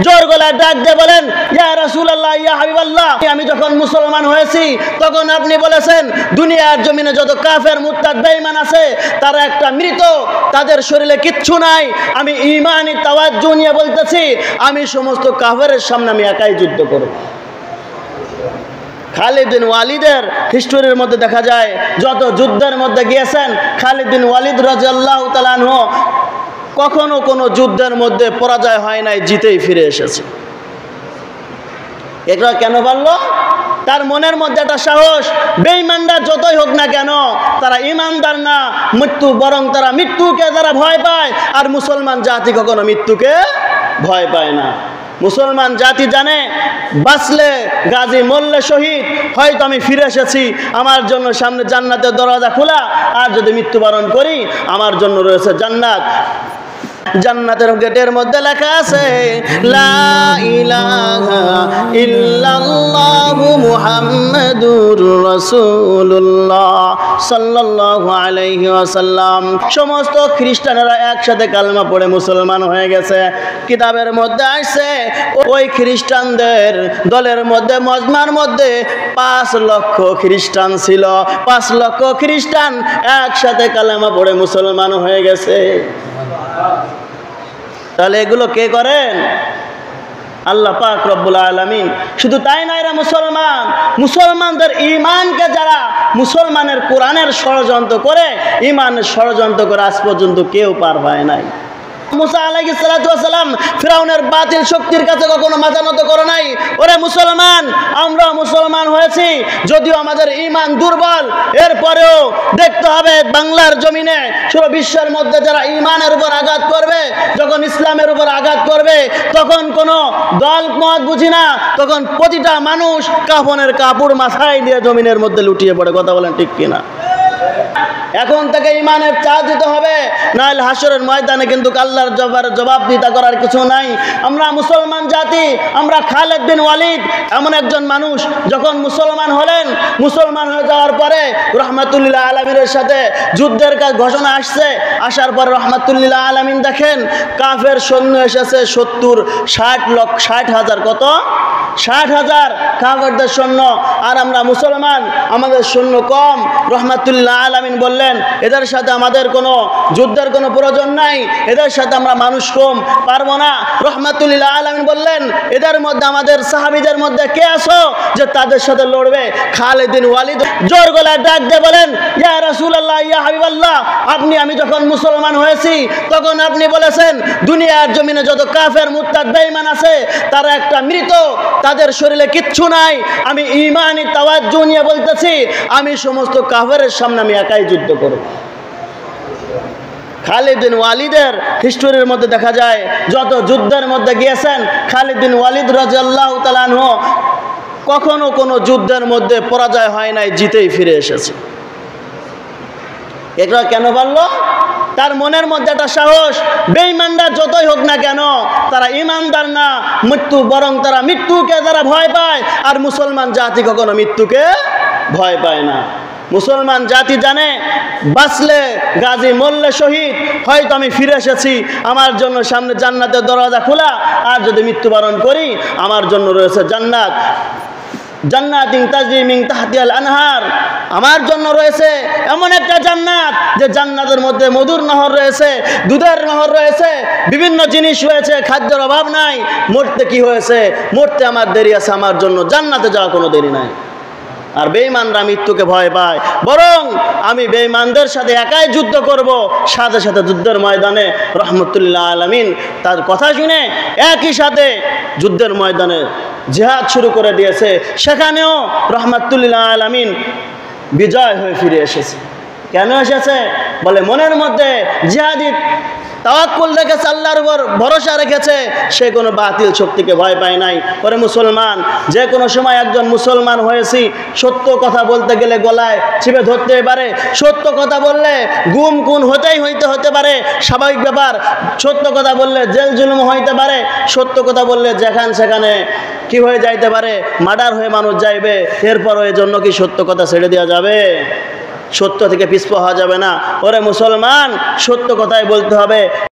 জোর গলায় ডাক দিয়ে বলেন, ইয়া রাসূলুল্লাহ, ইয়া হাবিবাল্লাহ, আমি যখন মুসলমান হয়েছি তখন আপনি বলেছেন দুনিয়ার জমিনে যত কাফের মুরতাদ বেঈমান আছে তারা একটা মৃত, তাদের শরীরে কিচ্ছু নাই। আমি ঈমানি তাওয়াজ্জু নিয়ে বলতেছি, আমি সমস্ত কাফেরের সামনে আমি একাই যুদ্ধ করব। খালিদ বিন ওয়ালিদের হিস্টোরির মধ্যে দেখা যায় যত যুদ্ধের মধ্যে গিয়েছেন খালিদ বিন ওয়ালিদ রাদিয়াল্লাহু তাআলা আনহু কখনো কোনো যুদ্ধের মধ্যে পরাজয় হয় নাই, জিতেই ফিরে এসেছে। এটা কেন পারলো? তার মনের মধ্যে একটা সাহস, বেঈমানরা যতই হোক না কেন তারা ইমানদার না, মৃত্যু বরং তারা মৃত্যুকে যারা ভয় পায়, আর মুসলমান জাতি কখনো মৃত্যুকে ভয় পায় না। মুসলমান জাতি জানে বাঁচলে গাজী, মরলে শহীদ, হয়তো আমি ফিরে এসেছি, আমার জন্য সামনে জান্নাতের দরজা খোলা, আর যদি মৃত্যুবরণ করি আমার জন্য রয়েছে জান্নাত। জান্নাতের গেটের মধ্যে লেখা আছে লা ইলাহা ইল্লাল্লাহু মুহাম্মাদুর রাসূলুল্লাহ সাল্লাল্লাহু আলাইহি ওয়াসাল্লাম। সমস্ত খ্রিস্টানেরা একসাথে কালেমা পড়ে মুসলমান হয়ে গেছে। কিতাবের মধ্যে আসছে ওই খ্রিস্টানদের দলের মধ্যে, মজমার মধ্যে 5 লক্ষ খ্রিস্টান ছিল। 5 লক্ষ খ্রিস্টান একসাথে কালেমা পড়ে মুসলমান হয়ে গেছে। তাহলে এগুলো কে করেন? আল্লাহ পাক রব্বুল আলামিন। শুধু তাই না, এরা মুসলমান, মুসলমানদের ঈমানকে যারা মুসলমানের কোরআনের ষড়যন্ত্র করে, ঈমানের ষড়যন্ত্র করে আজ পর্যন্ত কেউ পার পায় নাই। মুসা আলাইহিস সালাতু ওয়াস সালাম ফিরাউনের বাতিল শক্তির কাছে কখনো মাথা নত করে নাই। ওরে মুসলমান, আমরা মুসলমান হয়েছি, যদিও আমাদের ঈমান দুর্বল, এরপরেও দেখতে হবে বাংলার জমিনে পুরো বিশ্বের মধ্যে যারা ঈমানের উপর আঘাত করবে, যখন ইসলামের উপর আঘাত করবে, তখন কোনো দল মত বুঝি না, তখন প্রতিটা মানুষ কাফনের কাপড় মাথায় দিয়ে জমিনের মধ্যে লুটিয়ে পড়ে। কথা বলেন ঠিক কিনা? এখন থেকে ঈমানের চার্জ দিতে হবে, নাহলে হাসরের ময়দানে কিন্তু আল্লাহর জবাবদিহিতা করার কিছু নাই। আমরা মুসলমান জাতি, আমরা খালিদ বিন ওয়ালিদ এমন একজন মানুষ যখন মুসলমান হলেন, মুসলমান হয়ে যাওয়ার পরে রহমাতুল্লিল আলামিনের সাথে যুদ্ধের ঘোষণা আসছে। আসার পর রহমাতুল্লিল আলামিন দেখেন কাফের সৈন্য এসেছে 60,000 কত 60,000 কাফেরদের সৈন্য, আর আমরা মুসলমান, আমাদের সৈন্য কম। রহমাতুল্লাহ আলামিন বললেন এদের সাথে আমাদের কোনো যুদ্ধের কোনো প্রয়োজন নাই, এদের সাথে আমরা মানুষ কম, পারবো না। রহমাতুল্লাহ আলামিন বললেন এদের মধ্যে আমাদের সাহাবীদের মধ্যে কে আছো যে তাদের সাথে লড়বে? খালিদ বিন ওয়ালিদ জোর গলায় ডাক দিয়ে বলেন, ইয়া রাসূলুল্লাহ, ইয়া হাবিবাল্লাহ, আমি যখন মুসলমান হয়েছি তখন আপনি বলেছেন দুনিয়ার জমিনে যত কাফের মুরতাদ বেঈমান আছে তারা একটা মৃত, তাদের শরীরে কিচ্ছু নাই। আমি ঈমানি তাওয়াজ্জু নিয়ে বলতেছি, আমি সমস্ত কাফেরের সামনে আমি একাই যুদ্ধ করব। খালিদ বিন ওয়ালিদের হিস্টোরির মধ্যে দেখা যায় যত যুদ্ধের মধ্যে গিয়েছেন খালিদ বিন ওয়ালিদ রাদিয়াল্লাহু তাআলা আনহু কখনো কোনো যুদ্ধের মধ্যে পরাজয় হয় নাই, জিতেই ফিরে এসেছে। এটা কেন পারলো? তার মনের মধ্যে একটা সাহস, বেঈমানরা যতই হোক না কেন তারা ইমানদার না, মৃত্যু বরং তারা মৃত্যুকে যারা ভয় পায়, আর মুসলমান জাতি কখনো মৃত্যুকে ভয় পায় না। মুসলমান জাতি জানে বাঁচলে গাজী, মরলে শহীদ, হয়তো আমি ফিরে এসেছি, আমার জন্য সামনে জান্নাতের দরজা খোলা, আর যদি মৃত্যুবরণ করি আমার জন্য রয়েছে জান্নাত। জান্নাতিন তাজরি মিন তাহতিহাল আনহার, আমার জন্য রয়েছে এমন একটা জান্নাত যে জান্নাতের মধ্যে মধুর নহর রয়েছে, দুধের নহর রয়েছে, বিভিন্ন জিনিস রয়েছে, খাদ্যের অভাব নাই। মরতে কি হয়েছে? মরতে আমার দেরি আছে, আমার জন্য জান্নাতে যাওয়া কোনো দেরি নাই। আর বেঈমানরা মৃত্যুকে ভয় পায়, বরং আমি বেঈমানদের সাথে একাই যুদ্ধ করব। সাথে সাথে যুদ্ধের ময়দানে রহমতুল্লাহ আলামিন তার কথা শুনে একই সাথে যুদ্ধের ময়দানে জিহাদ শুরু করে দিয়েছে। সেখানেও রহমতুল্লাহ আলামিন বিজয় হয়ে ফিরে এসেছে। কেন এসেছে? বলে মনের মধ্যে জিহাদি তাওয়াক্কুল রেখেছে, আল্লাহর উপর ভরসা রেখেছে, সে কোনো বাতিল শক্তিকে ভয় পায় নাই। পরে মুসলমান, যে কোনো সময় একজন মুসলমান হয়েছি, সত্য কথা বলতে গেলে গলায় চিপে ধরতে পারে, সত্য কথা বললে গুম খুন হতে পারে, স্বাভাবিক ব্যাপার। সত্য কথা বললে জেল জুলুম হইতে পারে, সত্য কথা বললে সেখানে কি হয়ে যাইতে পারে, মার্ডার হয়ে মানুষ যাইবে। এরপরও এর জন্য কি সত্য কথা ছেড়ে দেওয়া যাবে? সত্য থেকে পিছপা হওয়া যাবে না। ওরে মুসলমান, সত্য কথাই বলতে হবে।